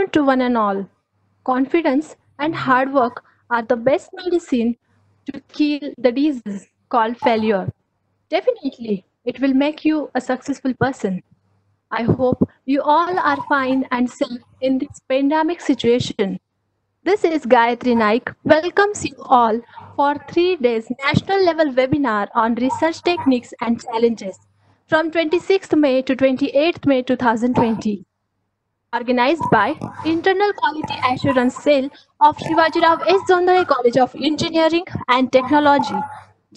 afternoon to one and all. Confidence and hard work are the best medicine to kill the disease called failure. Definitely, it will make you a successful person. I hope you all are fine and safe in this pandemic situation. This is Gayatri Naik welcomes you all for 3 days national level webinar on research techniques and challenges from 26th May to 28th May 2020, organized by Internal Quality Assurance Cell of Shivajirao S. Zondare College of Engineering and Technology,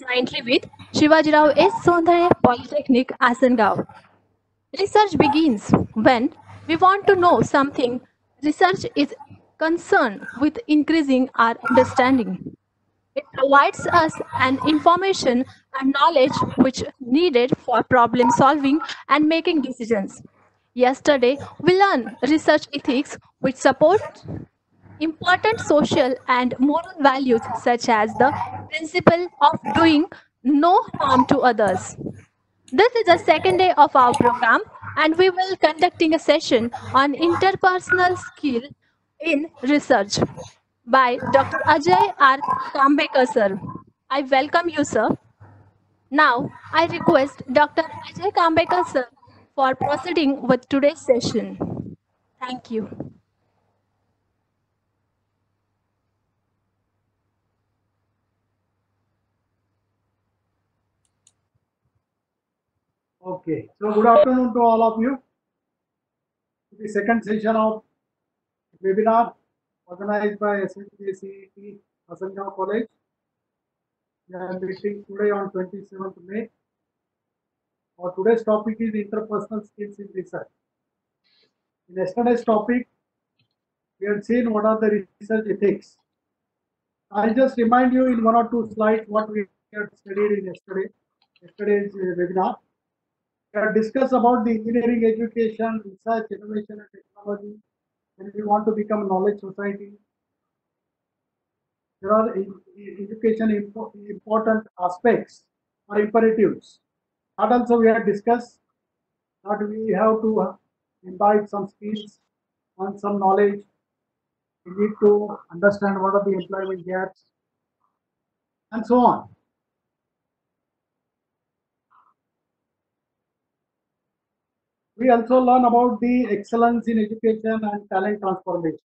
jointly with Shivajirao S. Zondare Polytechnic, Asangao. Research begins when we want to know something. Research is concerned with increasing our understanding. It provides us an information and knowledge which needed for problem solving and making decisions. Yesterday, we learned research ethics which support important social and moral values such as the principle of doing no harm to others. This is the second day of our program, and we will conducting a session on interpersonal skill in research by Dr. Ajay R. Kambekar sir. I welcome you, sir. Now, I request Dr. Ajay Kambekar sir for proceeding with today's session. Thank you. Okay, so good afternoon to all of you. The second session of webinar organized by SHJCET Asangao College. We are meeting today on 27th May. Our today's topic is interpersonal skills in research. In yesterday's topic, we have seen what are the research ethics. I'll just remind you in one or two slides what we had studied in yesterday's webinar. We have discussed about the engineering education, research, innovation and technology, and we want to become a knowledge society. There are education important aspects or imperatives. That also we have discussed that we have to imbibe some skills and some knowledge. We need to understand what are the employment gaps and so on. We also learn about the excellence in education and talent transformation.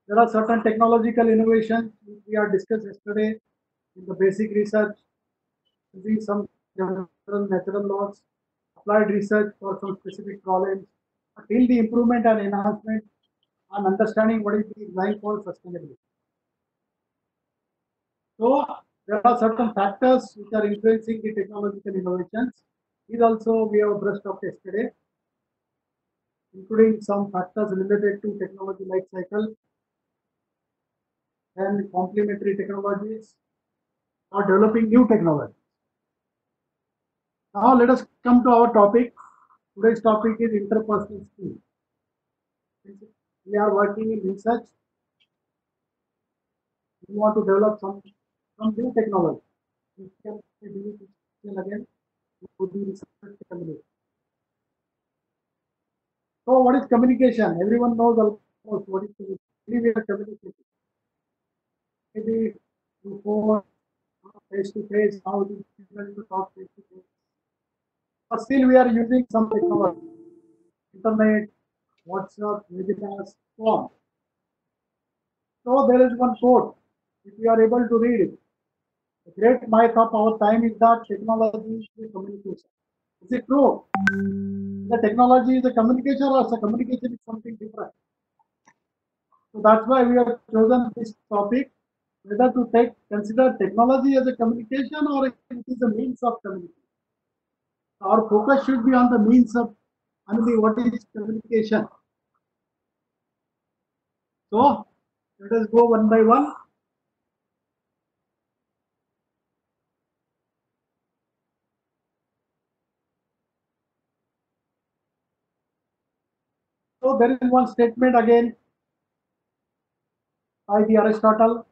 There are certain technological innovations which we have discussed yesterday in the basic research, using some natural laws, applied research for some specific problems, until the improvement and enhancement and understanding what is the design for sustainability. So there are certain factors which are influencing the technological innovations. These also we have brushed up yesterday, including some factors related to technology life cycle and complementary technologies or developing new technology. Now let us come to our topic. Today's topic is interpersonal skills. We are working in research. We want to develop some new technology. We can again would be research communication. So what is communication? Everyone knows almost what is communication. We are communicating. Maybe through phone, face to face, how it is difficult to talk face to face. But still we are using some technology. Internet, WhatsApp, webinars, so on. So there is one quote. If you are able to read it, the great myth of our time is that technology is communication. Is it true? The technology is a communication or the communication is something different? So that's why we have chosen this topic, whether to consider technology as a communication or it is a means of communication. Our focus should be on the means of, what is communication. So let us go one by one. So there is one statement again by the Aristotle.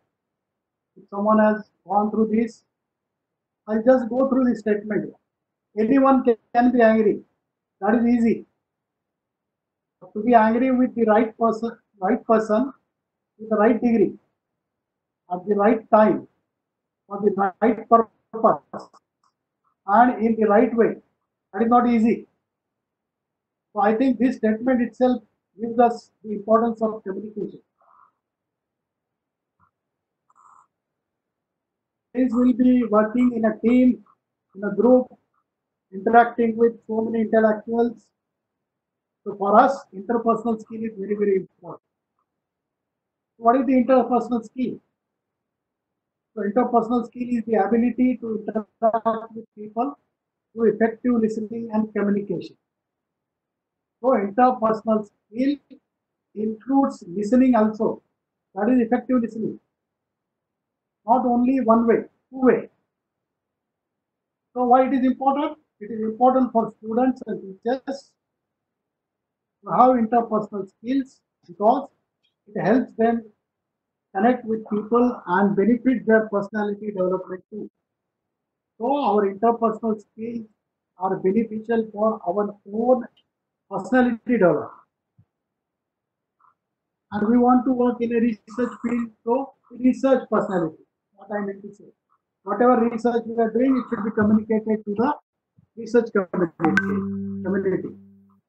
If someone has gone through this, I'll just go through the statement. Anyone can be angry. That is easy. to be angry with the right person with the right degree at the right time for the right purpose and in the right way. That is not easy. So I think this statement itself gives us the importance of communication. This will be working in a team, in a group, interacting with so many intellectuals. So for us, interpersonal skill is very, very important. What is the interpersonal skill? So interpersonal skill is the ability to interact with people through effective listening and communication. So interpersonal skill includes listening also. That is effective listening. Not only one way, two way. So why it is important? It is important for students and teachers to have interpersonal skills because it helps them connect with people and benefit their personality development too. So our interpersonal skills are beneficial for our own personality development. And we want to work in a research field, so research personality. What I meant to say. Whatever research we are doing, it should be communicated to the research community.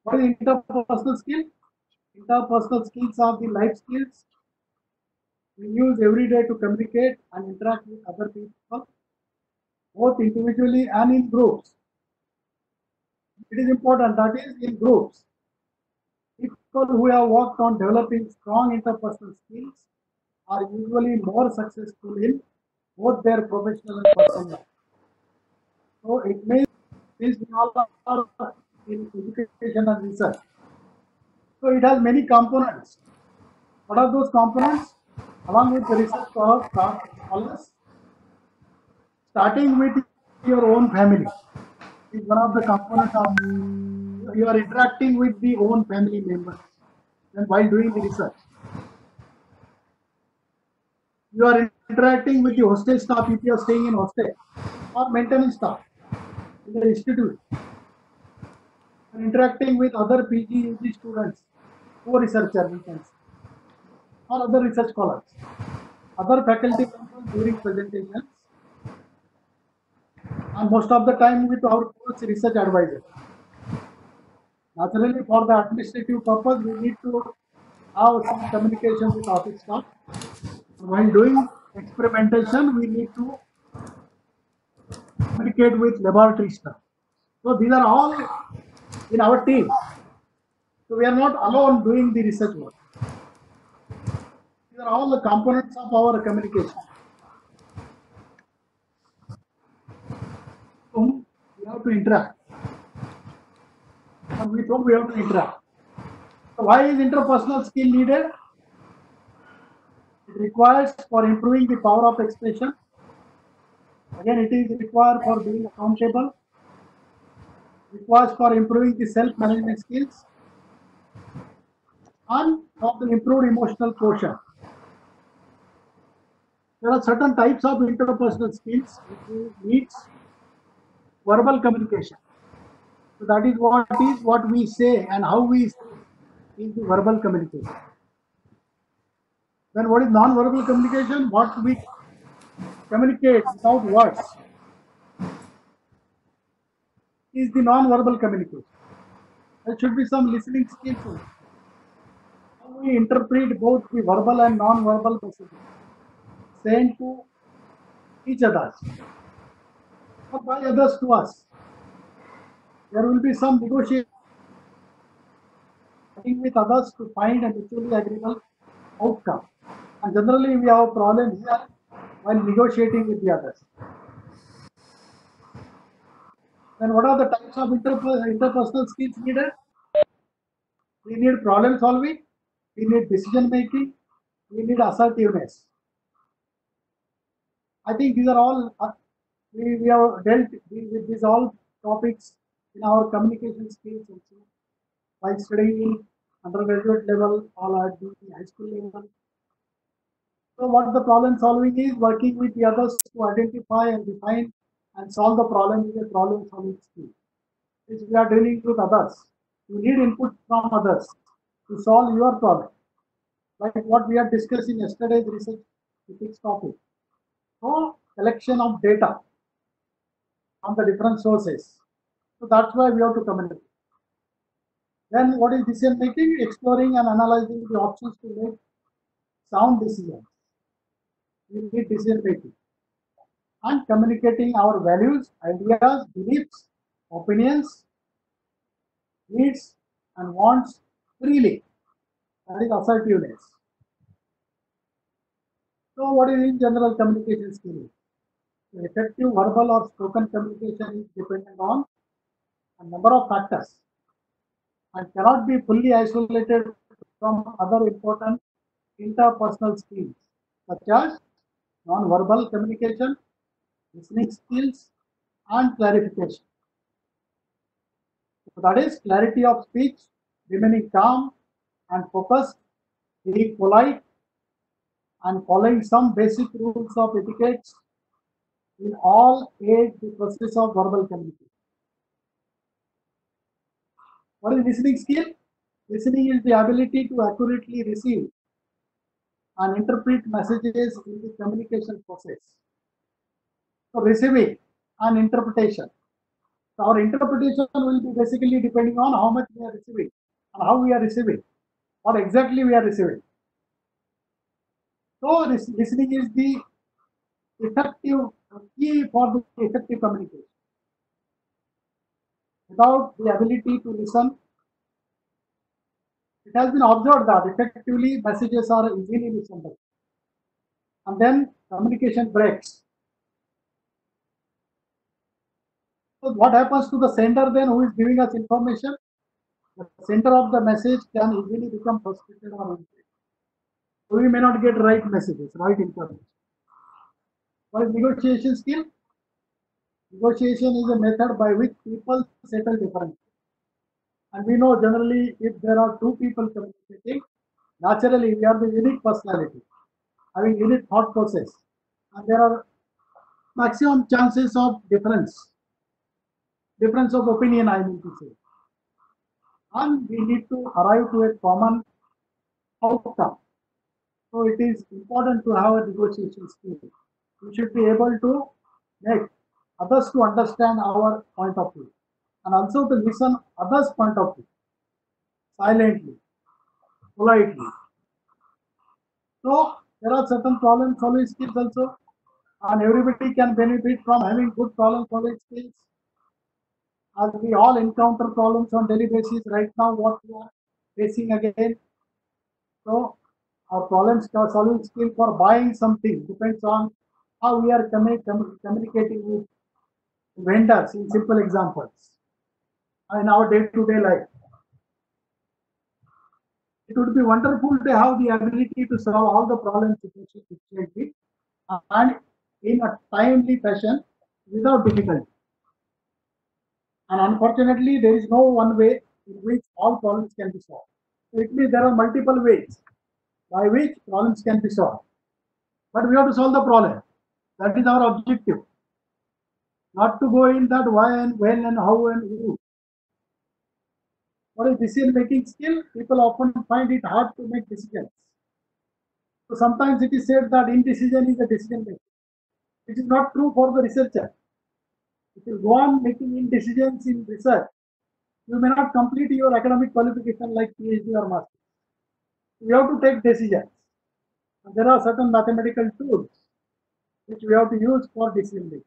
What is interpersonal skill? Interpersonal skills are the life skills we use every day to communicate and interact with other people, both individually and in groups. It is important that is in groups. People who have worked on developing strong interpersonal skills are usually more successful in both their professional and personal life. So it means these all are in education and research. So it has many components. What are those components? Along with the research scholars, starting with your own family is one of the components of you are interacting with the own family members and while doing the research. You are interacting with the hostel staff if you are staying in hostel or maintenance staff in the institute. You are interacting with other PG, UG students, co-researchers, we can say, or other research scholars, other faculty members during presentations, and most of the time with our course research advisor. Naturally, for the administrative purpose, we need to have some communication with office staff. While doing experimentation, we need to communicate with laboratory staff. So these are all in our team. So we are not alone doing the research work. These are all the components of our communication. So we have to interact. And we have to interact. So why is interpersonal skill needed? It requires for improving the power of expression. Again, it is required for being accountable. It requires for improving the self-management skills and for the improved emotional quotient. There are certain types of interpersonal skills which needs verbal communication. So that is what we say and how we say is the verbal communication. Then what is non-verbal communication? What we communicate without words is the non-verbal communication. There should be some listening skills also. How we interpret both the verbal and non-verbal messages sent to each other or by others to us. There will be some negotiating with others to find a mutually agreeable outcome. And generally, we have a problem here while negotiating with the others. Then, what are the types of interpersonal skills needed? We need problem solving, we need decision making, we need assertiveness. I think these are all, we have dealt with these all topics in our communication skills also while studying undergraduate level or at the high school level. So what the problem solving is working with the others to identify and define and solve the problem with a problem solving skill. If we are dealing with others, we need input from others. to solve your problem, like what we are discussing yesterday's research ethics topic. So collection of data from the different sources. So that's why we have to communicate. Then what is decision making? Exploring and analyzing the options to make sound decisions. We need decision making and communicating our values, ideas, beliefs, opinions, needs, and wants freely. That is assertiveness. So, what is in general communication skill? Effective verbal or spoken communication is dependent on a number of factors and cannot be fully isolated from other important interpersonal skills such as non-verbal communication, listening skills, and clarification. So that is clarity of speech, remaining calm and focused, being polite, and following some basic rules of etiquette in all aid the process of verbal communication. What is listening skill? Listening is the ability to accurately receive and interpret messages in the communication process. So receiving and interpretation. So our interpretation will be basically depending on how much we are receiving and how we are receiving, what exactly we are receiving. So listening is the effective key for the effective communication. Without the ability to listen, it has been observed that effectively messages are easily misunderstood. And then communication breaks. So what happens to the sender then who is giving us information? The sender of the message can easily become frustrated or angry. So we may not get right messages, right information. What is negotiation skill? Negotiation is a method by which people settle differences. And we know generally if there are two people communicating, naturally we are the unique personality, having unique thought process. And there are maximum chances of difference of opinion, I mean to say. And we need to arrive to a common outcome. So it is important to have a negotiation skill. We should be able to make others to understand our point of view and also to listen others' point of view silently, politely. So there are certain problem solving skills also, and everybody can benefit from having good problem solving skills. As we all encounter problems on daily basis right now, what we are facing again. So our problem solving skill for buying something depends on how we are communicating with vendors in simple examples in our day-to-day life. It would be wonderful to have the ability to solve all the problems efficiently and in a timely fashion without difficulty. And unfortunately, there is no one way in which all problems can be solved. So it means there are multiple ways by which problems can be solved. But we have to solve the problem. That is our objective. Not to go in that why and when and how and who. What is decision making skill? People often find it hard to make decisions. So sometimes it is said that indecision is a decision making. It is not true for the researcher. If you go on making indecisions in research, you may not complete your academic qualification like PhD or master. You have to take decisions. And there are certain mathematical tools which we have to use for decision making.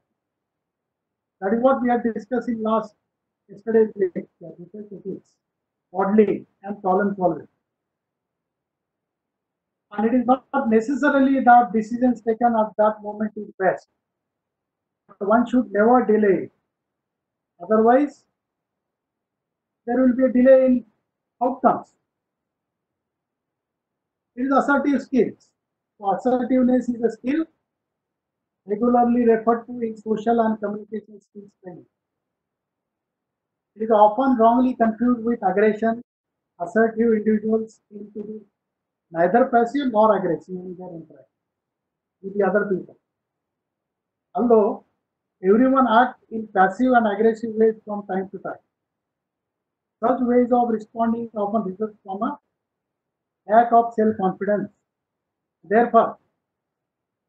That is what we are discussing yesterday's lecture, research ethics, modeling, and problem solving. And it is not necessarily that decisions taken at that moment is best. But one should never delay it. Otherwise, there will be a delay in outcomes. It is assertive skills. So assertiveness is a skill regularly referred to in social and communication skills training. It is often wrongly confused with aggression. Assertive individuals seem to be neither passive nor aggressive in their interaction with the other people. Although everyone acts in passive and aggressive ways from time to time. Such ways of responding often result from a lack of self-confidence. Therefore,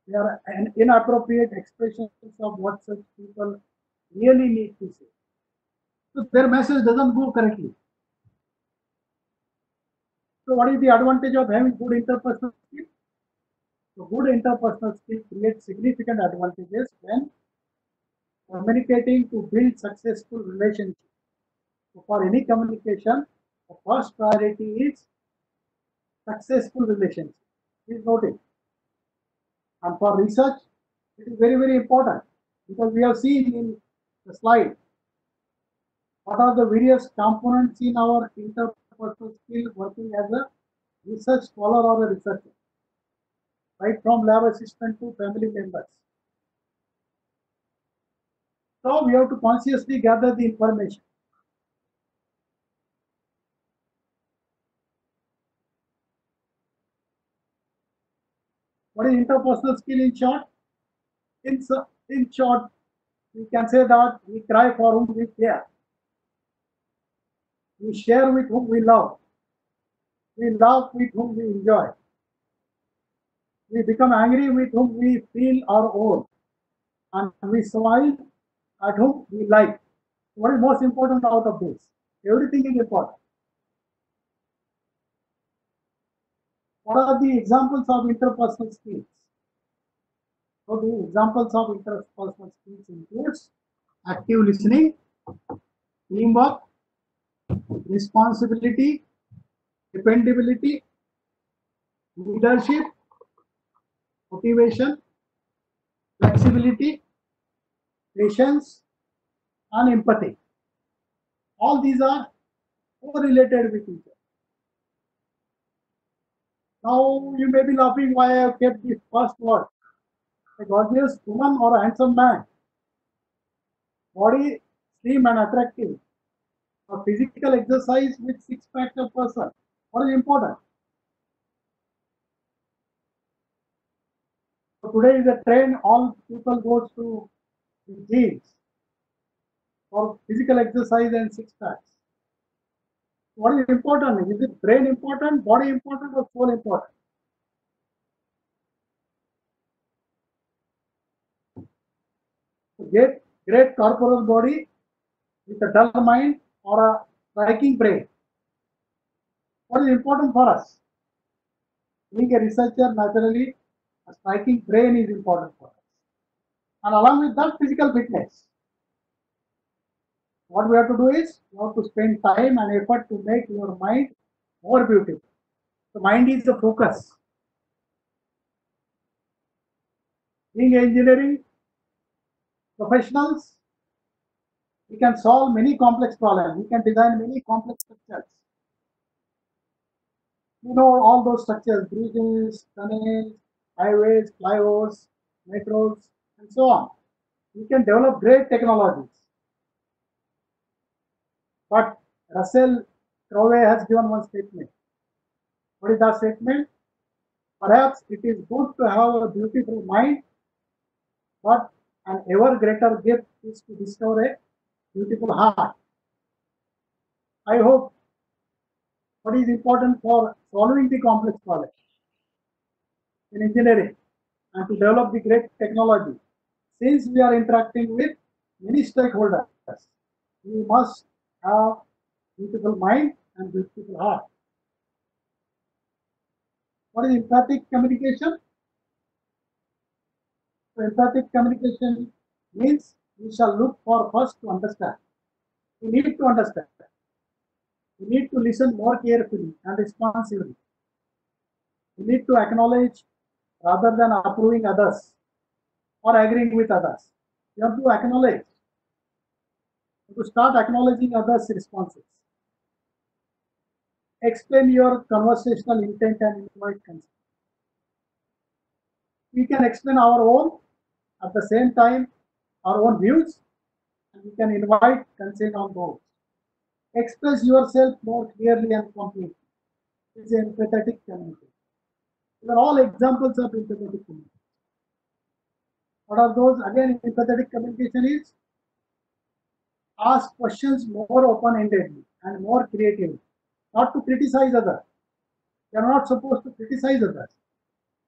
there are inappropriate expressions of what such people really need to say. So their message doesn't go correctly. So what is the advantage of having good interpersonal skills? So good interpersonal skills create significant advantages when communicating to build successful relationships. So for any communication, the first priority is successful relationship. Please note it. And for research, it is very, very important because we have seen in the slide what are the various components in our interpersonal skill working as a research scholar or a researcher, right from lab assistant to family members. So we have to consciously gather the information. What is interpersonal skill in short? In short, we can say that we cry for whom we care. We share with whom we love. We laugh with whom we enjoy. We become angry with whom we feel our own. And we smile at whom we like. What is most important out of this? Everything is important. What are the examples of interpersonal skills? So the examples of interpersonal skills includes active listening, teamwork, responsibility, dependability, leadership, motivation, flexibility, patience, and empathy. All these are correlated with each other. Now you may be laughing why I have kept this first word. A gorgeous woman or a handsome man, body slim and attractive, a physical exercise with six-pack of person. What is important? So today is a trend. All people go to the gyms for physical exercise and six packs. What is important? Is it brain important, body important, or soul important? So get great corporal body with a dull mind or a striking brain. What is important for us? Being a researcher, naturally, a striking brain is important for us. And along with that, physical fitness. What we have to do is, you have to spend time and effort to make your mind more beautiful. The mind is the focus. Being engineering professionals, we can solve many complex problems. We can design many complex structures. You know all those structures, bridges, tunnels, highways, flyovers, metros, and so on. We can develop great technologies. But Russell Crowe has given one statement. What is that statement? Perhaps it is good to have a beautiful mind, but an ever greater gift is to discover a beautiful heart. I hope what is important for solving the complex problems in engineering and to develop the great technology. Since we are interacting with many stakeholders, we must have beautiful mind and beautiful heart. What is empathic communication? So empathic communication means we shall look for first to understand. We need to understand. We need to listen more carefully and responsibly. We need to acknowledge rather than approving others or agreeing with others. You have to acknowledge. You have to start acknowledging others' responses. Explain your conversational intent and invite consent. We can explain our own at the same time, our own views, and we can invite consent on both. Express yourself more clearly and completely. This is empathetic communication. These are all examples of empathetic communication. What are those? Again, empathetic communication is ask questions more open-endedly and more creatively, not to criticize others, You are not supposed to criticize others.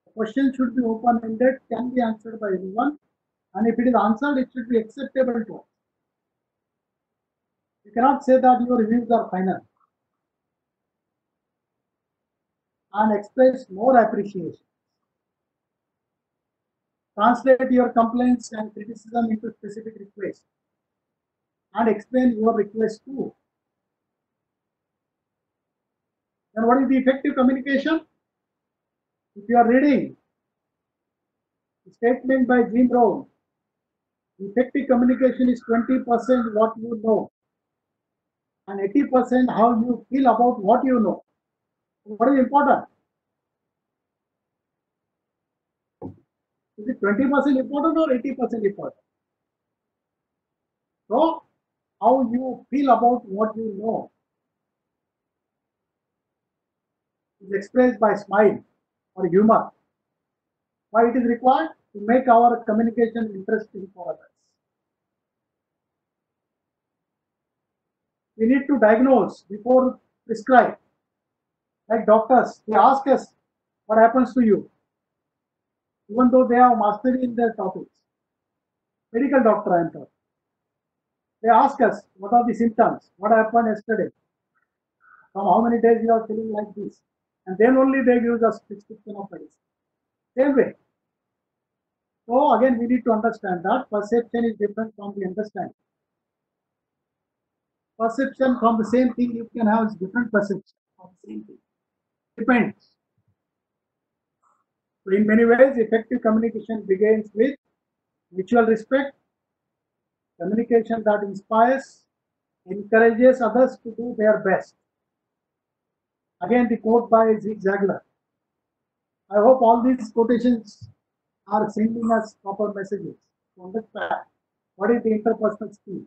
The question should be open-ended, can be answered by everyone, and if it is answered, it should be acceptable to us. You cannot say that your views are final and express more appreciation. Translate your complaints and criticism into specific requests and explain your request too. Then what is the effective communication? If you are reading the statement by Jim Rohn, effective communication is 20% what you know and 80% how you feel about what you know. What is important? Is it 20% important or 80% important? So, how you feel about what you know is expressed by smile or humor. Why it is required? To make our communication interesting for others. We need to diagnose before prescribe. Like doctors, they ask us what happens to you, even though they have mastery in their topics. Medical doctor, I am talking. They ask us what are the symptoms, what happened yesterday, from how many days you are feeling like this, and then only they give us prescription of medicine. Same way. So again, we need to understand that perception is different from the understanding. Perception from the same thing you can have different perception of the same thing. Depends. So in many ways, effective communication begins with mutual respect, communication that inspires, encourages others to do their best. Again, the quote by Zig Ziglar. I hope all these quotations are sending us proper messages to understand what is the interpersonal skill.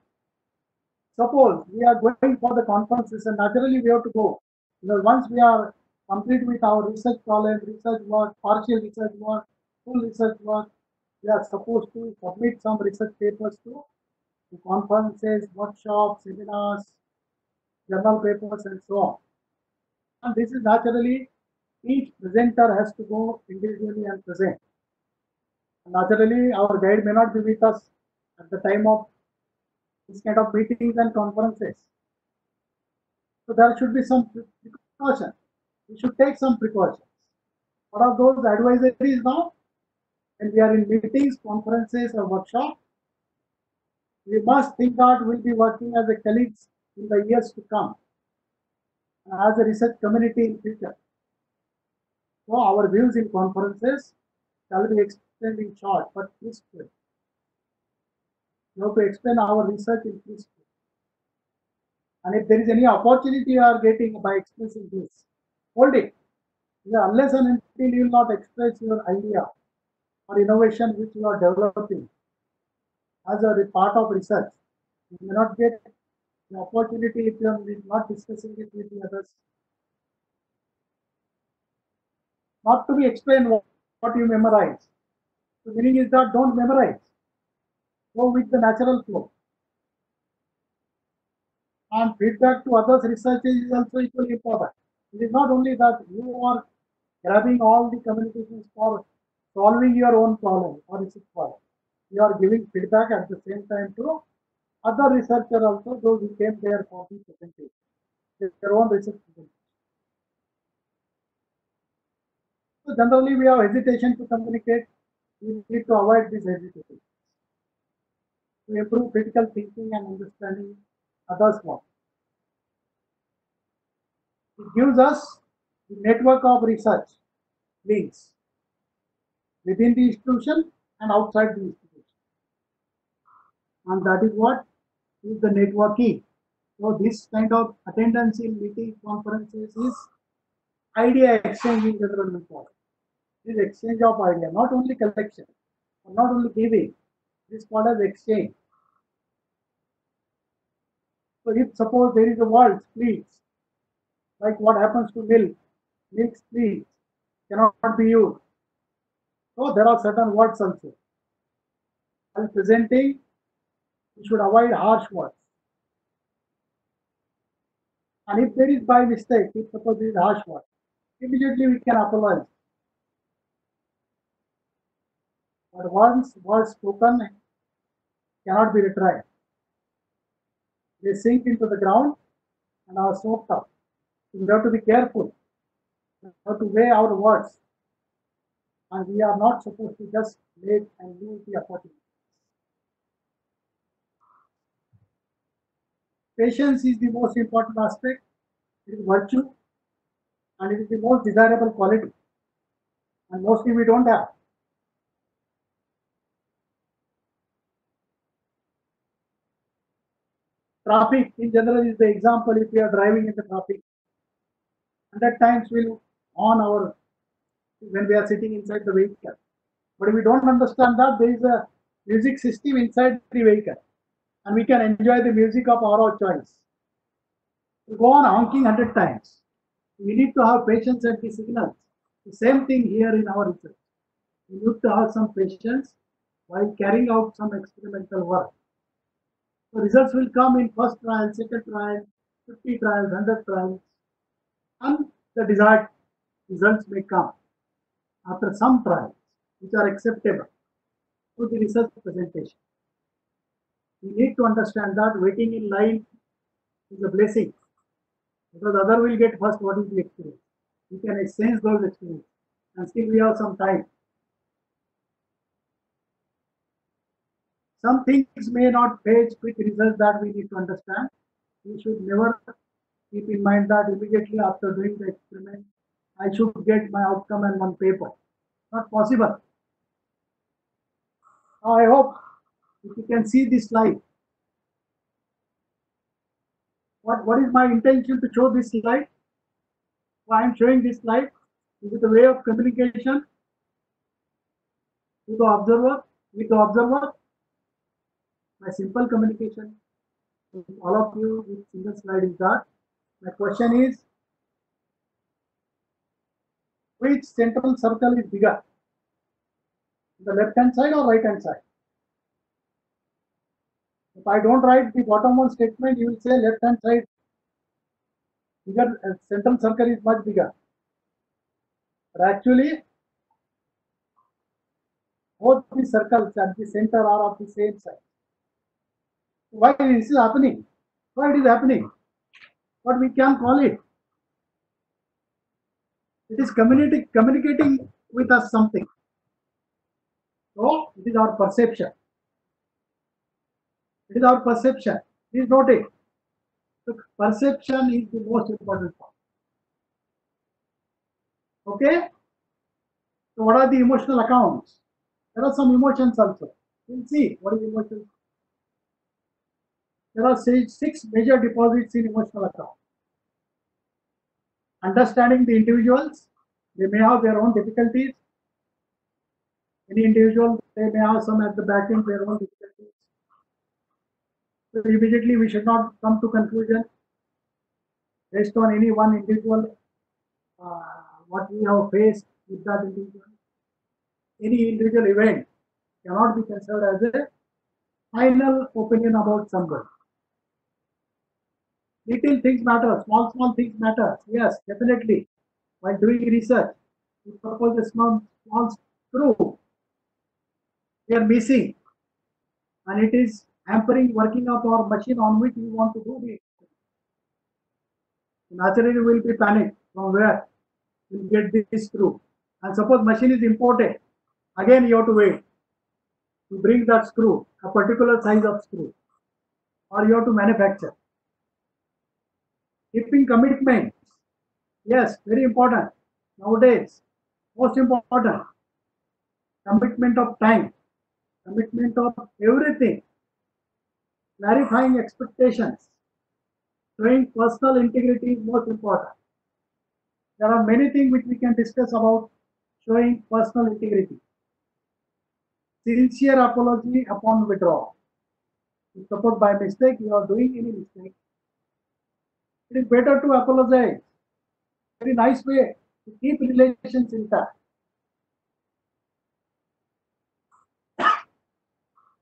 Suppose we are going for the conferences and naturally we have to go. Once we are complete with our research column, research work, partial research work, full research work, we are supposed to submit some research papers to the conferences, workshops, seminars, journal papers, and so on. And this is naturally each presenter has to go individually and present. And naturally, our guide may not be with us at the time of this kind of meetings and conferences. So there should be some precaution. We should take some precautions. What are those advisories now? When we are in meetings, conferences, or workshops, we must think that we'll be working as a colleagues in the years to come, as a research community in future. So our views in conferences shall be explained in short but crisply. We have to explain our research in crisply. And if there is any opportunity you are getting by expressing this, hold it. Yeah, unless and until you will not express your idea or innovation which you are developing as a part of research, you may not get the opportunity if you are not discussing it with the others. Not to be explained what you memorize. The meaning is that don't memorize. Go with the natural flow. And feedback to others' research is also equally important. It is not only that you are grabbing all the communications for solving your own problem or research problem. You are giving feedback at the same time to other researchers also, those who came there for the presentation, their own research presentation. So generally, we have hesitation to communicate. We need to avoid this hesitation to improve critical thinking and understanding others' work. It gives us the network of research links within the institution and outside the institution. And that is what is the networking. So this kind of attendance in meeting conferences is idea exchange in general we call it. This exchange of idea, not only collection, not only giving, this is called as exchange. So if suppose there is a word please, like what happens to milk, milk please cannot be used. So there are certain words also. While presenting, you should avoid harsh words. And if there is by mistake, if suppose there is harsh word, immediately we can apologize. But once words spoken cannot be retried. They sink into the ground and are soaked up. We have to be careful. We have to weigh our words. And we are not supposed to just make and lose the opportunity. Patience is the most important aspect. It is virtue and it is the most desirable quality. And mostly we don't have. Traffic in general is the example. If we are driving in the traffic, 100 times we'll on our when we are sitting inside the vehicle. But we don't understand that there is a music system inside the vehicle and we can enjoy the music of our choice. We go on honking 100 times. We need to have patience at the signals. The same thing here in our research. We need to have some patience while carrying out some experimental work. So results will come in first trial, second trial, 50 trials, 100 trials, and the desired results may come after some trials which are acceptable to the research presentation. We need to understand that waiting in line is a blessing because other will get first what is the experience. We can exchange those experiences and still we have some time. Some things may not fetch quick results that we need to understand. We should never keep in mind that immediately after doing the experiment, I should get my outcome and one paper. Not possible. Now I hope if you can see this slide. What is my intention to show this slide? Why I am showing this slide? Is it a way of communication to the observer, with the observer? My simple communication with all of you with single slide is that. My question is, which central circle is bigger? The left hand side or right hand side? If I don't write the bottom one statement, you will say left hand side bigger, central circle is much bigger. But actually, both the circles at the center are of the same size. Why this is happening? Why it is happening? What we can call it? It is communicating with us something. So it is our perception. It is our perception. Please note it. So perception is the most important part. Okay? So what are the emotional accounts? There are some emotions also. We'll see what is emotion. There are 6 major deposits in emotional account. Understanding the individuals, they may have their own difficulties. Any individual, they may have some at the back end their own difficulties. So immediately we should not come to conclusion based on any one individual, what we have faced with that individual. Any individual event cannot be considered as a final opinion about somebody. Little things matter, small things matter. Yes, definitely. While doing research, we propose a small screw. We are missing, and it is hampering working of our machine on which we want to do the experiment. Naturally, we will be panicked from where we will get this screw. And suppose machine is imported, again you have to wait to bring that screw, a particular size of screw, or you have to manufacture. Keeping commitment, yes, very important. Nowadays, most important, commitment of time, commitment of everything, clarifying expectations, showing personal integrity is most important. There are many things which we can discuss about showing personal integrity. Sincere apology upon withdrawal. If suppose by mistake you are doing any mistake, it is better to apologize. Very nice way to keep relations intact.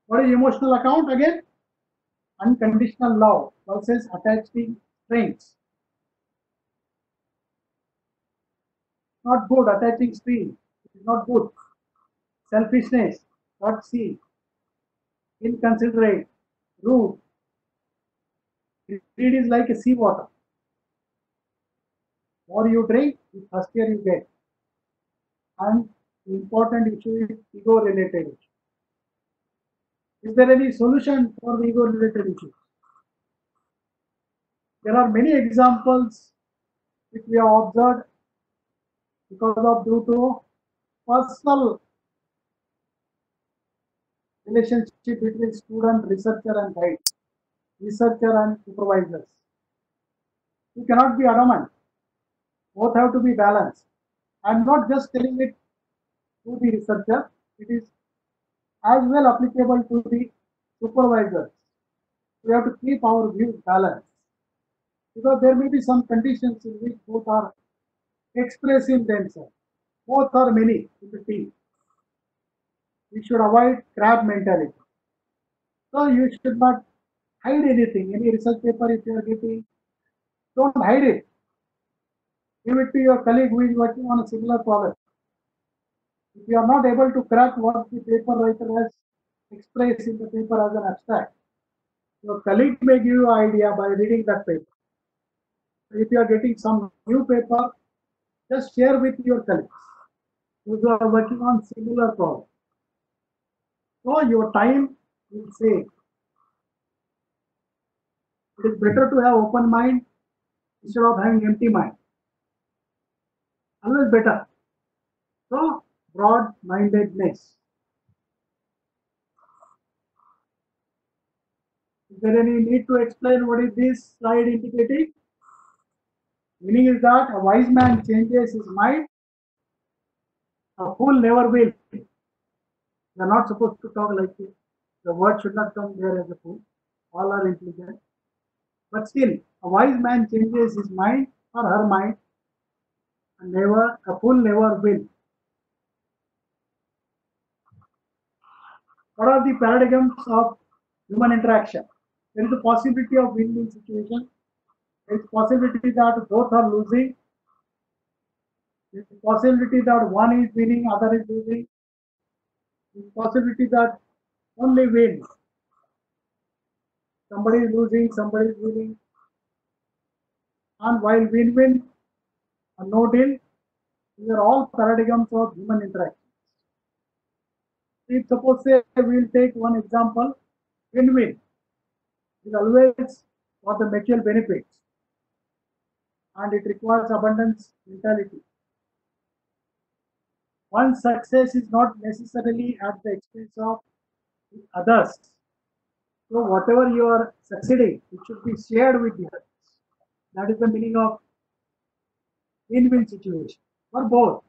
What is emotional account again? Unconditional love versus attaching strings. not good. Attaching string is not good. Selfishness, not C. Inconsiderate, rude. Greed is like a sea water. More you drink, the thirstier you get. And the important issue is ego related issue. Is there any solution for the ego related issue? There are many examples which we have observed because of due to personal relationship between student, researcher and guide, researcher and supervisors. You cannot be adamant. Both have to be balanced. I am not just telling it to the researcher, it is as well applicable to the supervisors. We have to keep our views balanced because there may be some conditions in which both are expressing themselves. Both are many in the team. We should avoid crab mentality. So you should not hide anything. Any research paper if you are getting, don't hide it. Give it to your colleague who is working on a similar problem. If you are not able to crack what the paper writer has expressed in the paper as an abstract, your colleague may give you an idea by reading that paper. If you are getting some new paper, just share with your colleagues who are working on similar problems. So your time will save. It is better to have open mind instead of having empty mind. Always better. So broad-mindedness. Is there any need to explain what is this slide indicating? Meaning is that a wise man changes his mind, a fool never will. You are not supposed to talk like this. The word should not come there as a fool. All are intelligent. But still, a wise man changes his mind or her mind, and never a fool never will. What are the paradigms of human interaction? There is a possibility of win-win situation. There is possibility that both are losing. There is possibility that one is winning, other is losing. There is possibility that only win. Somebody is losing, somebody is winning. And while win-win and no deal, these are all paradigms of human interaction. If suppose say we will take one example, win-win is always for the mutual benefits and it requires abundance mentality. One's success is not necessarily at the expense of others. So whatever you are succeeding, it should be shared with the others. That is the meaning of win-win situation for both.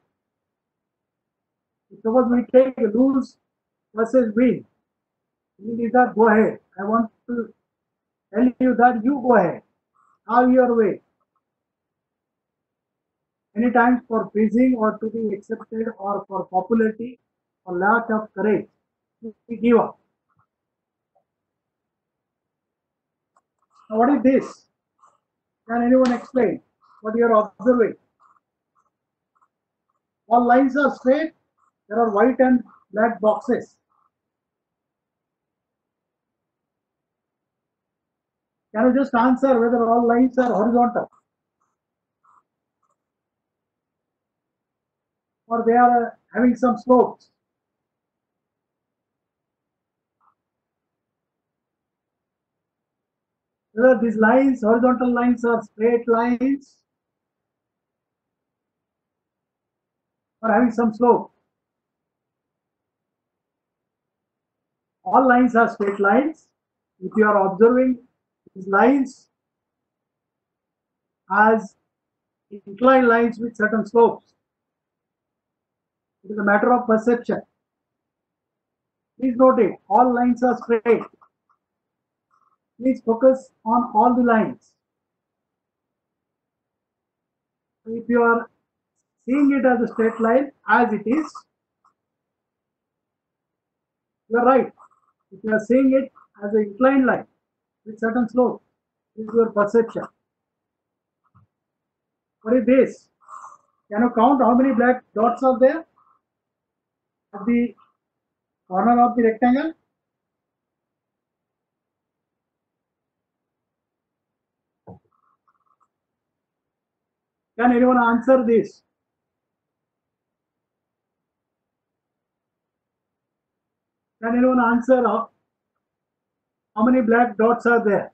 If suppose we take lose versus win, meaning is that go ahead. I want to tell you that you go ahead, have your way. Many times for pleasing or to be accepted or for popularity or lack of courage, we give up. Now what is this? Can anyone explain what you are observing? All lines are straight, there are white and black boxes. Can you just answer whether all lines are horizontal or they are having some slopes? Whether these lines, horizontal lines, are straight lines or having some slope. All lines are straight lines. If you are observing these lines as inclined lines with certain slopes, it is a matter of perception. Please note it, all lines are straight. Please focus on all the lines. If you are seeing it as a straight line as it is, you are right. If you are seeing it as an inclined line with certain slope, this is your perception. What is this? Can you count how many black dots are there at the corner of the rectangle? Can anyone answer this? Can anyone answer how many black dots are there?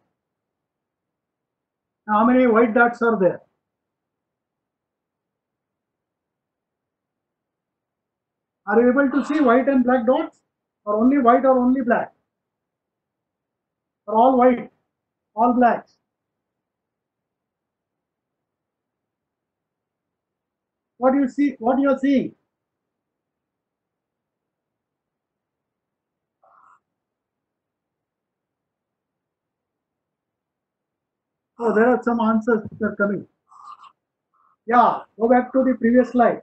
How many white dots are there? Are you able to see white and black dots? Or only white or only black? Or all white, all blacks? What do you see? What you are seeing? Oh, there are some answers that are coming. Yeah, go back to the previous slide.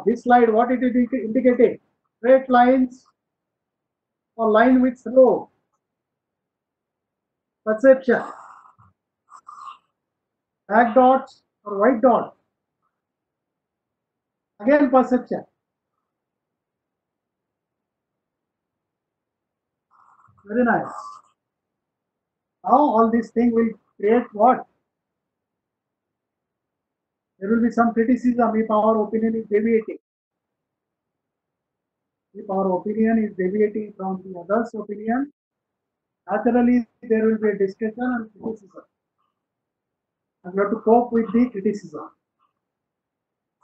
This slide, what it is indicating? Straight lines or line with slope. Perception. Black dots or white dots. Again, perception. Very nice. Now all this thing will create what? There will be some criticism if our opinion is deviating. If our opinion is deviating from the others' opinion, naturally there will be a discussion and criticism. And we have to cope with the criticism.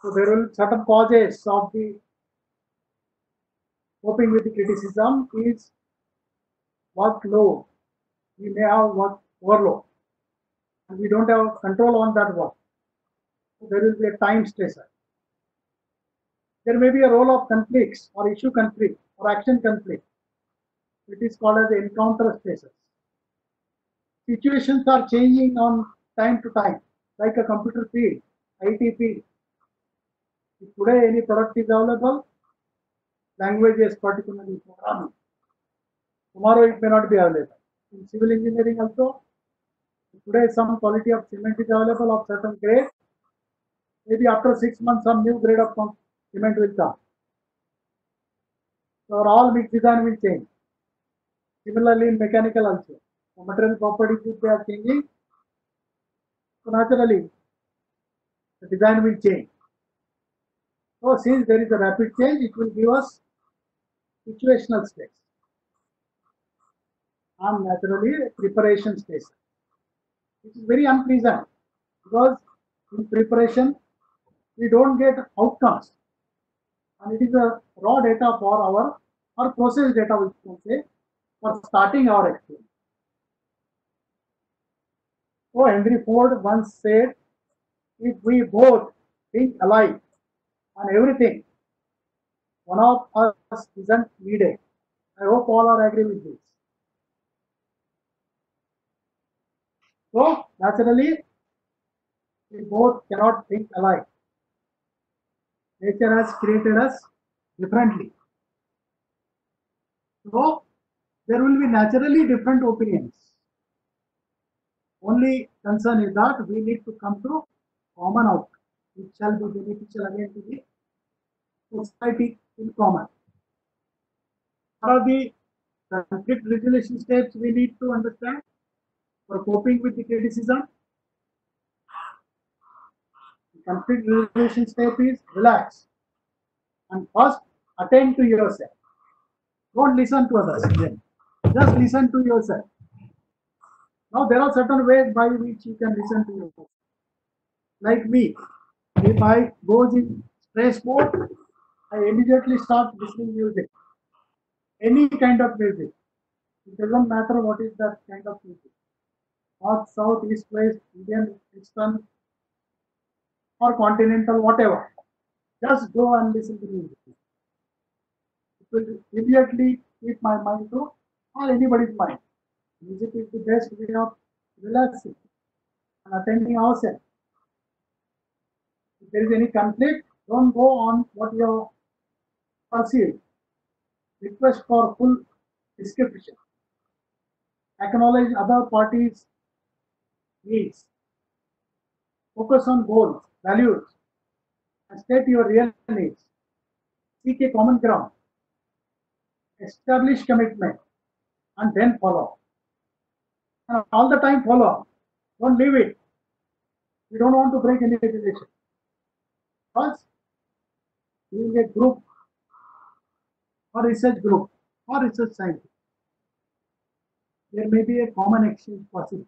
So there will be certain causes of the coping with the criticism is workload. We may have work overload and we don't have control on that work. So there will be a time stressor. There may be a role of conflicts or issue conflict or action conflict. It is called as encounter stressors. Situations are changing on time to time, like a computer field, IT field. If today any product is available, language is particularly programming. Tomorrow it may not be available. In civil engineering also, today some quality of cement is available of certain grade. Maybe after 6 months some new grade of cement will come. So all mixed design will change. Similarly in mechanical also. The material properties if they are changing, so naturally the design will change. So since there is a rapid change, it will give us situational stress and naturally preparation stress. It is very unpleasant because in preparation we don't get outcomes and it is a raw data for our or process data we can say for starting our experiment. So Henry Ford once said, if we both think alike on everything, one of us isn't needed. I hope all are agree with this. So naturally, we both cannot think alike. Nature has created us differently. So there will be naturally different opinions. Only concern is that we need to come to common outcome, which shall be beneficial again to the society in common. What are the conflict resolution steps we need to understand for coping with the criticism? The conflict resolution step is relax and first attend to yourself. Don't listen to others. Just listen to yourself. Now there are certain ways by which you can listen to yourself. Like me, if I goes in stress mode, I immediately start listening music. Any kind of music. It doesn't matter what is that kind of music. North, south, east, west, Indian, eastern, or continental, whatever. Just go and listen to music. It will immediately keep my mind to or anybody's mind. Music is the best way of relaxing and attending ourselves. If there is any conflict, don't go on what you perceive. Request for full description. Acknowledge other parties' needs. Focus on goals, values, and state your real needs. Seek a common ground. Establish commitment and then follow. And all the time follow. Don't leave it. You don't want to break any relation. First, being a group or research group or research scientist, there may be a common exchange possible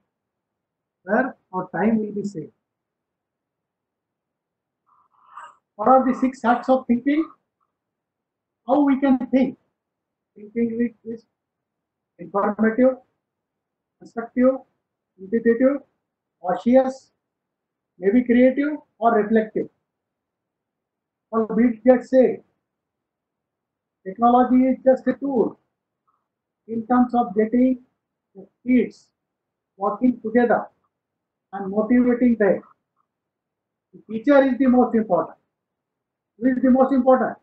where our time will be saved. What are the 6 acts of thinking? How we can think? Thinking is informative, constructive, intuitive, cautious, maybe creative or reflective. Or Bill Gates say, technology is just a tool in terms of getting the kids working together and motivating them. The teacher is the most important. Who is the most important?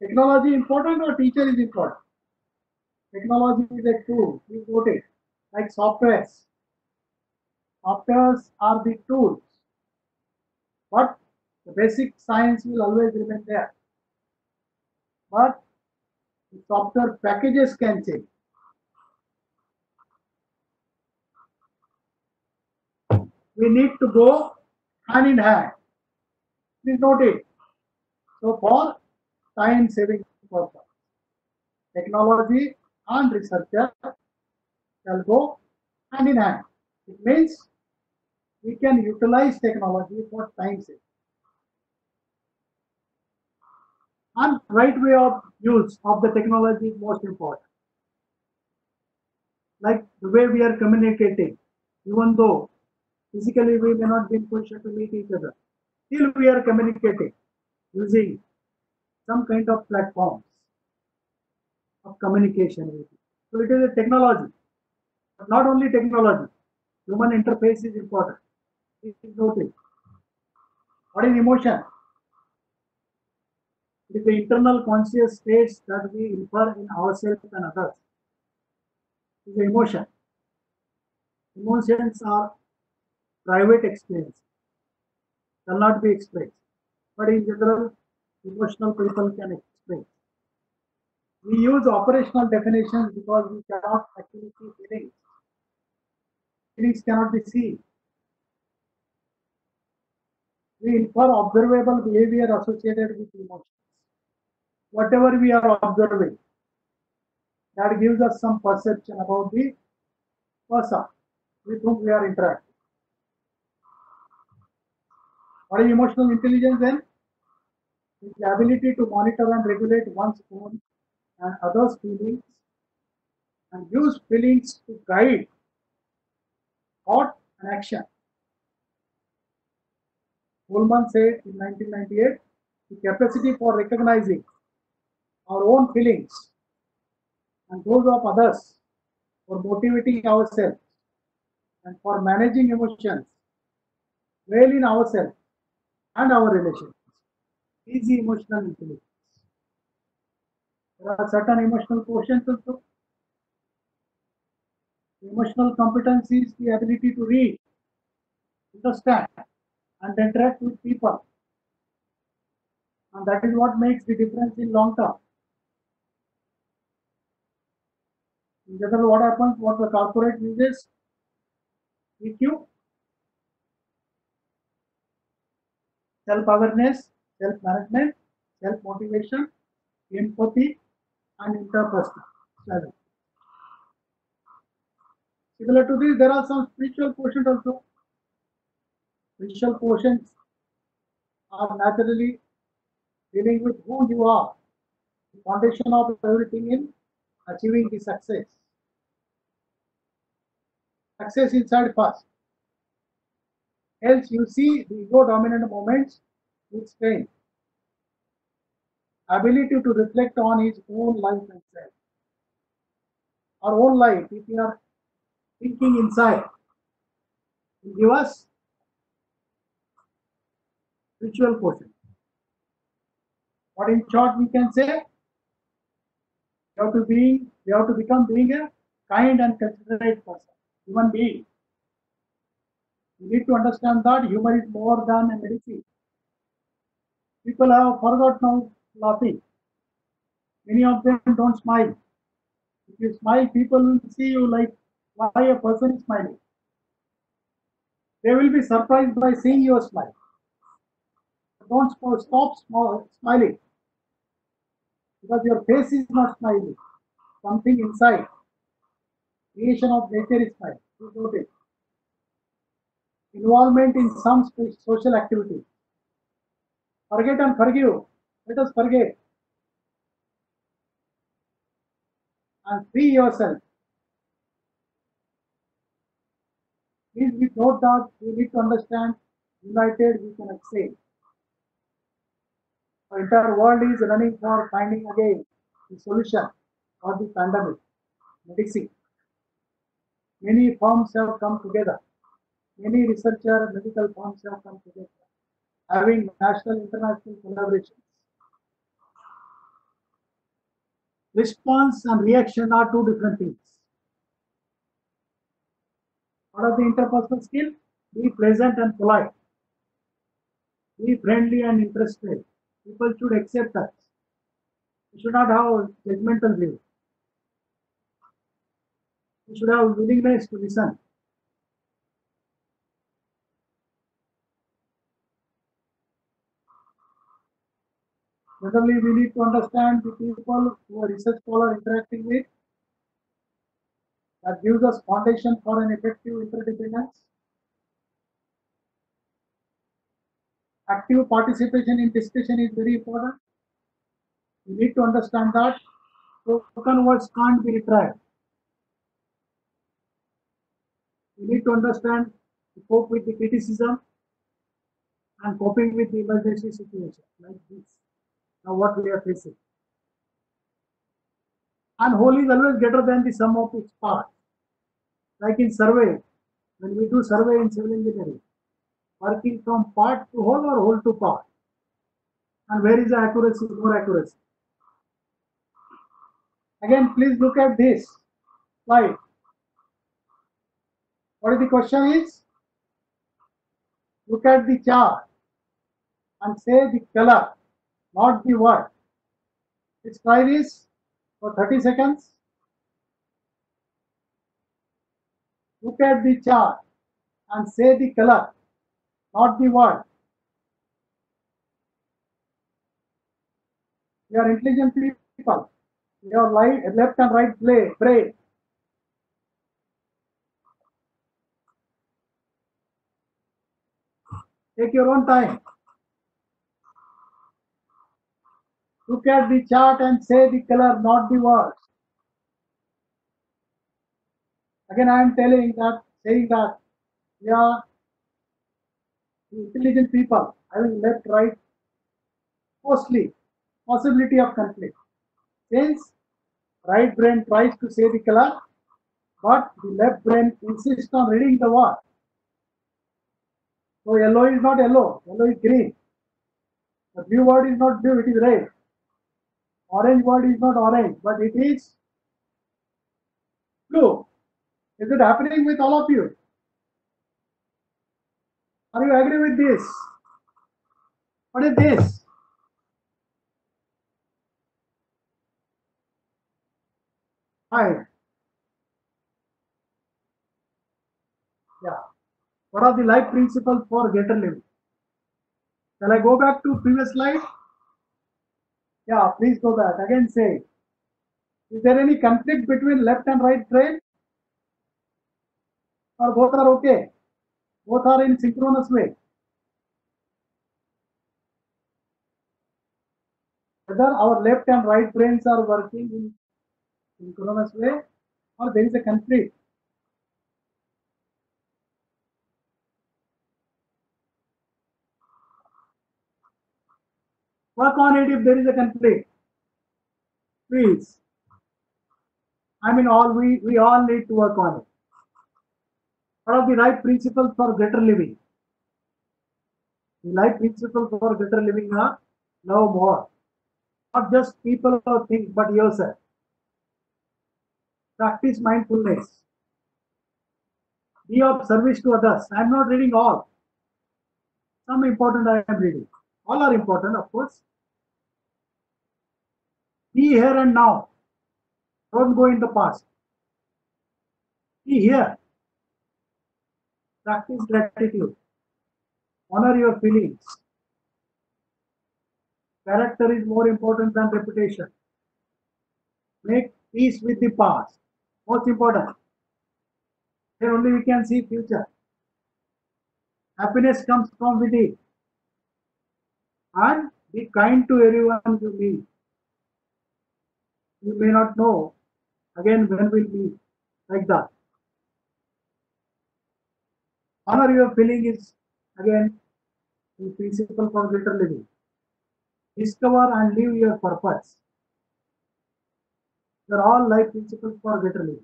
Technology important or teacher is important? Technology is a tool. You got it. Like softwares. Softwares are the tools. But the basic science will always remain there. But the software packages can change. We need to go hand in hand. Please note it. So for time saving purpose, technology and researcher shall go hand in hand. It means we can utilize technology for time saving. And right way of use of the technology is most important. Like the way we are communicating, even though physically we may not be in position to meet each other, still we are communicating using some kind of platforms of communication with it. So it is a technology, but not only technology. Human interface is important. It is noted. What is emotion? It is the internal conscious states that we infer in ourselves and others. It is the emotion. Emotions are private experience, shall not be expressed. But in general, emotional people can express. We use operational definitions because we cannot actually see feelings. Feelings cannot be seen. We infer observable behavior associated with emotions. Whatever we are observing, that gives us some perception about the person with whom we are interacting. What is emotional intelligence then? It's the ability to monitor and regulate one's own and others' feelings and use feelings to guide thought and action. Goldman said in 1998, the capacity for recognizing our own feelings and those of others, for motivating ourselves and for managing emotions well in ourselves and our relations is the emotional intelligence. There are certain emotional quotients also. Emotional competence is the ability to read, understand, and interact with people. And that is what makes the difference in long term. In general, what happens, what the corporate uses, EQ, self-awareness, self-management, self-motivation, empathy, and interpersonal. Similar to this, there are some spiritual quotient also. Spiritual quotients are naturally dealing with who you are, the foundation of everything in achieving the success. Success inside first. Else you see the ego dominant moments with strength. Ability to reflect on his own life and self. Our own life, if we are thinking inside, will give us spiritual quotient. What in short we can say? We have to become being a kind and considerate person. human being. You need to understand that humor is more than a medicine. People have forgot now laughing. Many of them don't smile. If you smile, people will see you like why a person is smiling. They will be surprised by seeing your smile. Don't stop smiling because your face is not smiling. Something inside, creation of nature is smiling. You notice. Involvement in some social activity. Forget and forgive. Let us forget and free yourself. Please we note that we need to understand united we can excel. The entire world is running for finding again the solution for the pandemic, medicine. Many firms have come together. Many researcher medical firms have come together, having national international collaborations. Response and reaction are two different things. What are the interpersonal skill? Be pleasant and polite. Be friendly and interested. People should accept us. We should not have judgmental view. We should have willingness to listen. Generally, we need to understand the people who a research scholar interacting with. That gives us foundation for an effective interdependence. Active participation in discussion is very important. You need to understand that spoken words can't be retrieved. You need to understand to cope with the criticism and coping with the emergency situation like this. Now what we are facing. And whole is always greater than the sum of its parts. Like in survey, when we do survey in civil engineering, working from part to whole or whole to part. And where is the accuracy, more accuracy? Again, please look at this slide. What is the question is? Look at the chart and say the color, not the word. Let's try this for 30 seconds. Look at the chart and say the color, not the word. You are intelligent people. Your left and right brain. Take your own time. Look at the chart and say the color, not the words. Again, I am saying that we are intelligent people having left, right, mostly possibility of conflict. Since right brain tries to say the color, but the left brain insists on reading the word. So yellow is not yellow, yellow is green. The blue word is not blue, it is red. Orange word is not orange, but it is blue. Is it happening with all of you? Are you agree with this? What is this? Hi. Yeah. What are the life principles for greater living? Shall I go back to previous slide? Yeah, please go back. Again say, is there any conflict between left and right brain? Or both are okay? Both are in synchronous way. Whether our left and right brains are working in synchronous way or there is a conflict. Work on it if there is a conflict. Please. I mean, we all need to work on it. What are the right principles for greater living? The right principles for greater living are love more. Not just people or things, but yourself. Practice mindfulness. Be of service to others. I am not reading all. Some important I am reading. All are important, of course. Be here and now. Don't go in the past. Be here. Practice gratitude. Honor your feelings. Character is more important than reputation. Make peace with the past. Most important. Here only we can see future. Happiness comes from within. And be kind to everyone you meet. You may not know again when we'll meet. Like that. Honor your feeling is again the principle for greater living. Discover and live your purpose. They're all life principles for greater living.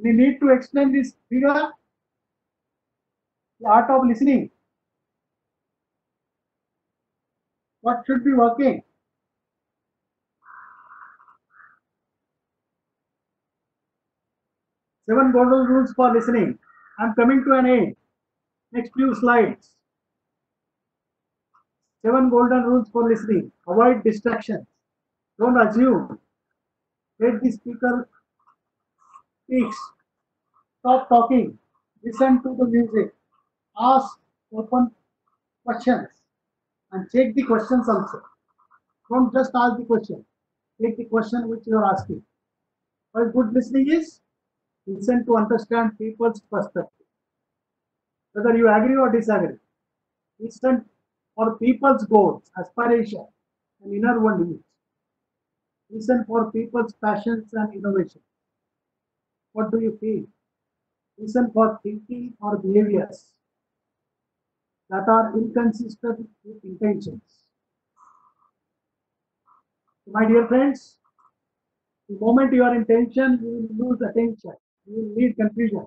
We need to explain this figure, the art of listening. What should be working? Seven golden rules for listening. I'm coming to an end. Next few slides. Seven golden rules for listening. Avoid distractions. Don't assume. Let the speaker speaks. Stop talking. Listen to the music. Ask open questions and check the questions also. Don't just ask the question. Take the question which you are asking. What good listening is? Listen to understand people's perspective. Whether you agree or disagree. Listen for people's goals, aspiration, and inner world needs. Listen for people's passions and innovation. What do you feel? Listen for thinking or behaviors that are inconsistent with intentions. My dear friends, the moment you are in tension, you will lose attention. You will lead confusion.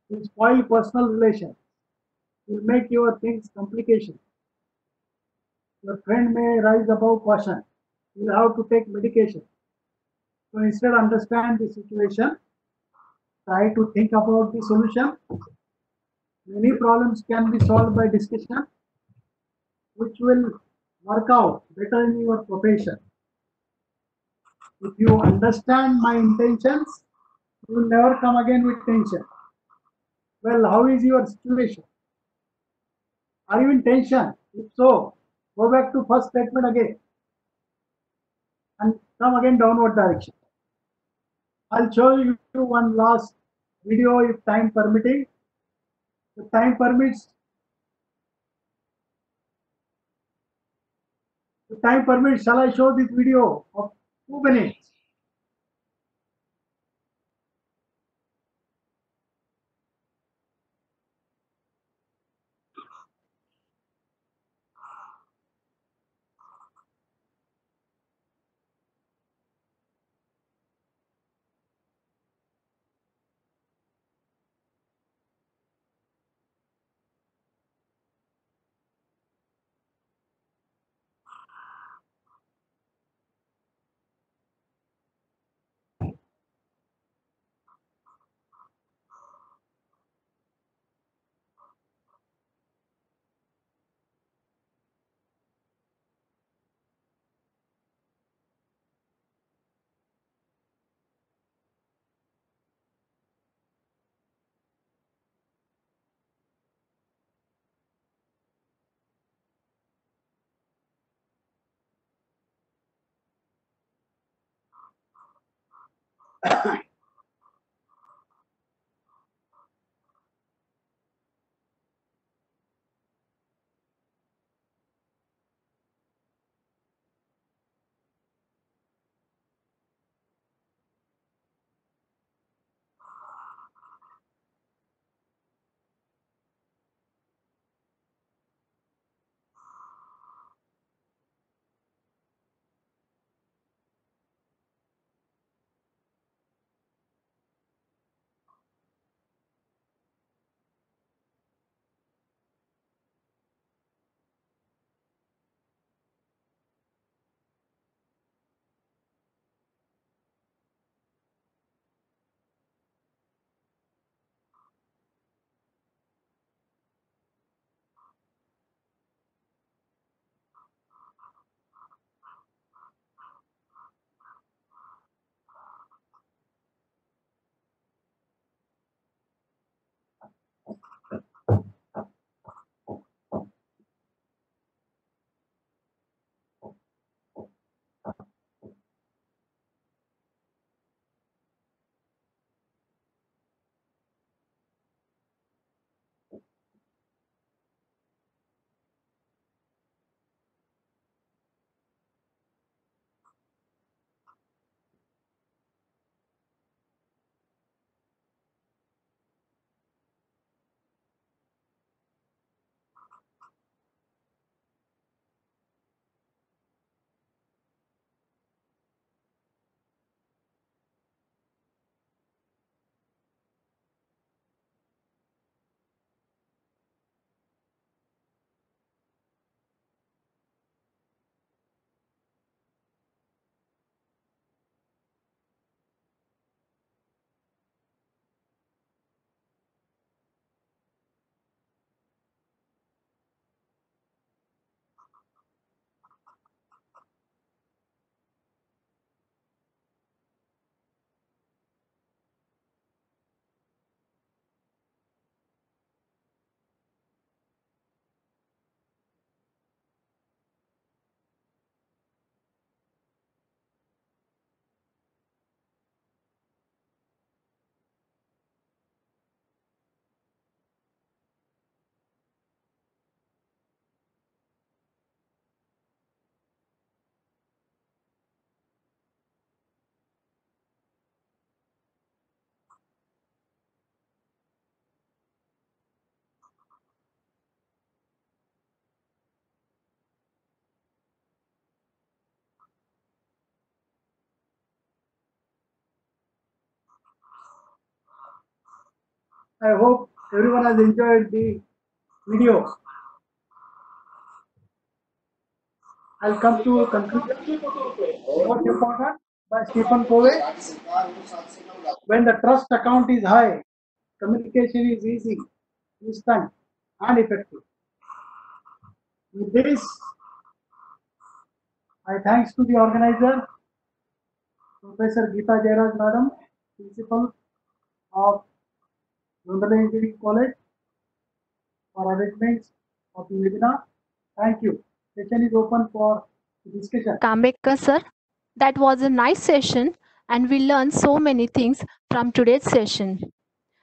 You will spoil personal relations. You will make your things complications. Your friend may rise above caution. You will have to take medication. So instead, understand the situation. Try to think about the solution. Many problems can be solved by discussion, which will work out better in your profession. If you understand my intentions, you will never come again with tension. Well, how is your situation? Are you in tension? If so, go back to first statement again and come again downward direction. I'll show you one last video if time permitting. If time permits, shall I show this video of 2 minutes? I hope everyone has enjoyed the video. I'll come to conclusion. Most important by Stephen Covey. When the trust account is high, communication is easy, instant, and effective. With this, I thanks to the organizer, Professor Geeta Jairaj Madam, Principal of Zondale Engineering College, for arrangements of the webinar. Thank you. Session is open for discussion. Kambekar sir, that was a nice session and we learned so many things from today's session.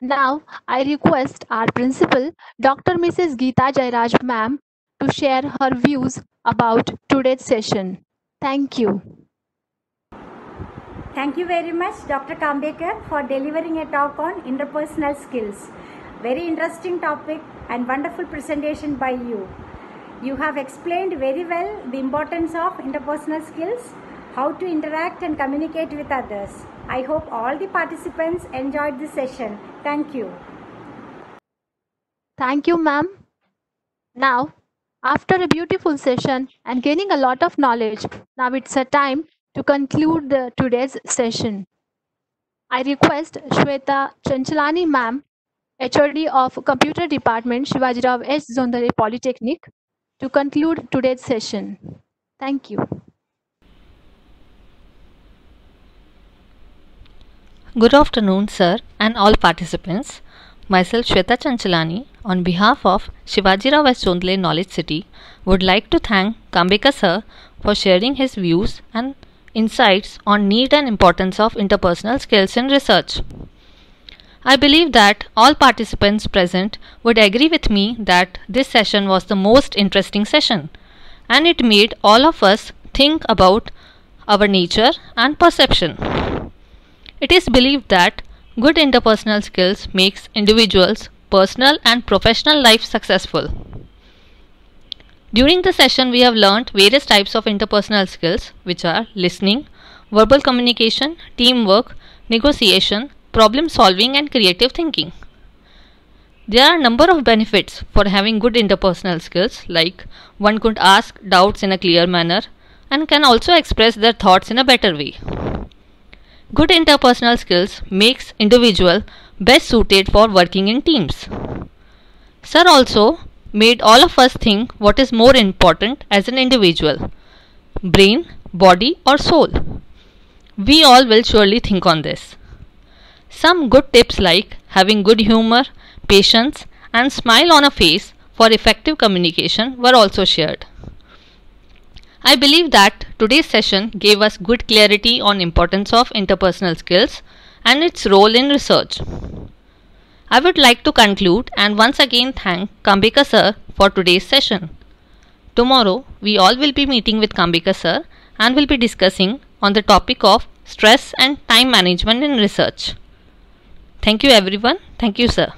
Now, I request our principal, Dr. Mrs. Geeta Jairaj ma'am, to share her views about today's session. Thank you. Thank you very much, Dr. Kambekar, for delivering a talk on interpersonal skills. Very interesting topic and wonderful presentation by you. You have explained very well the importance of interpersonal skills, how to interact and communicate with others. I hope all the participants enjoyed this session. Thank you. Thank you, ma'am. Now, after a beautiful session and gaining a lot of knowledge, now it's a time to conclude today's session. I request Shweta Chanchalani ma'am, HOD of Computer Department, Shivajirao S. Zondale Polytechnic, to conclude today's session. Thank you. Good afternoon, sir, and all participants. Myself, Shweta Chanchalani, on behalf of Shivajirao S. Zondale Knowledge City, would like to thank Kambekar sir for sharing his views and insights on need and importance of interpersonal skills in research. I believe that all participants present would agree with me that this session was the most interesting session, and it made all of us think about our nature and perception. It is believed that good interpersonal skills makes individuals' personal and professional life successful. During the session, we have learnt various types of interpersonal skills, which are listening, verbal communication, teamwork, negotiation, problem solving, and creative thinking. There are a number of benefits for having good interpersonal skills, like one could ask doubts in a clear manner and can also express their thoughts in a better way. Good interpersonal skills makes individual best suited for working in teams. Sir also made all of us think what is more important as an individual, brain, body or soul. We all will surely think on this. Some good tips like having good humor, patience and smile on a face for effective communication were also shared. I believe that today's session gave us good clarity on importance of interpersonal skills and its role in research. I would like to conclude and once again thank Kambekar sir for today's session. Tomorrow, we all will be meeting with Kambekar sir and will be discussing on the topic of stress and time management in research. Thank you everyone. Thank you sir.